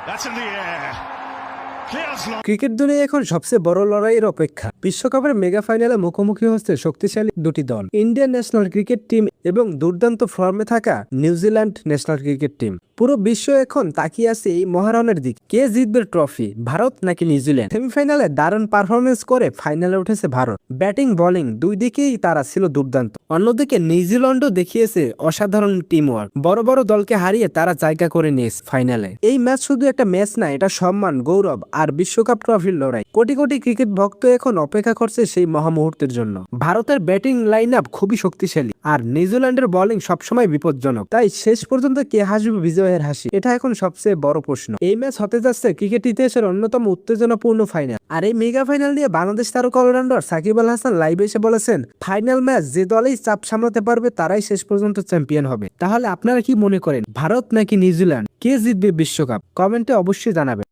That's in the air. Clears long. Cricket দুনিয়া এখন সবচেয়ে বড় লড়াইয়ের অপেক্ষা। বিশ্বকাপের মেগা ফাইনালে মুখোমুখি হচ্ছে শক্তিশালী দুটি দল, ইন্ডিয়ান ন্যাশনাল ক্রিকেট টিম এবং দুর্দান্ত ফর্মে থাকা নিউজিল্যান্ড ন্যাশনাল ক্রিকেট টিম। পুরো বিশ্ব এখন তাকিয়ে আছে এই মহারণের দিকে। কে জিতবে ট্রফি, ভারত নাকি নিউজিল্যান্ড? সেমিফাইনালে দারুণ পারফরমেন্স করে ফাইনালে উঠেছে ভারত। ব্যাটিং বোলিং দুই দিকেই তারা ছিল দুর্দান্ত। অন্যদিকে নিউজিল্যান্ডও দেখিয়েছে অসাধারণ টিম ওয়ার্ক। বড় বড় দলকে হারিয়ে তারা জায়গা করে নিয়েছে ফাইনালে। এই ম্যাচ শুধু একটা ম্যাচ না, এটা সম্মান, গৌরব আর বিশ্বকাপ ট্রফির লড়াই। কোটি কোটি ক্রিকেট ভক্ত এখন অপেক্ষা করছে সেই মহামুহূর্তের জন্য। ভারতের ব্যাটিং লাইন আপ খুবই শক্তিশালী আর নিউজিল্যান্ডের বোলিং সবসময় বিপজ্জনক। তাই শেষ পর্যন্ত কে হাসবে বিজয়ের হাসি, এটা এখন সবচেয়ে বড় প্রশ্ন। এই ম্যাচ হতে যাচ্ছে ক্রিকেট ইতিহাসের অন্যতম উত্তেজনাপূর্ণ ফাইনাল। আর এই মেগা ফাইনাল নিয়ে বাংলাদেশ তারকা অলরাউন্ডার সাকিব আল হাসান লাইভে এসে বলেছেন, ফাইনাল ম্যাচ যে দলই চাপ সামলাতে পারবে তারাই শেষ পর্যন্ত চ্যাম্পিয়ন হবে। তাহলে আপনারা কি মনে করেন, ভারত নাকি নিউজিল্যান্ড, কে জিতবে বিশ্বকাপ? কমেন্টে অবশ্যই জানাবেন।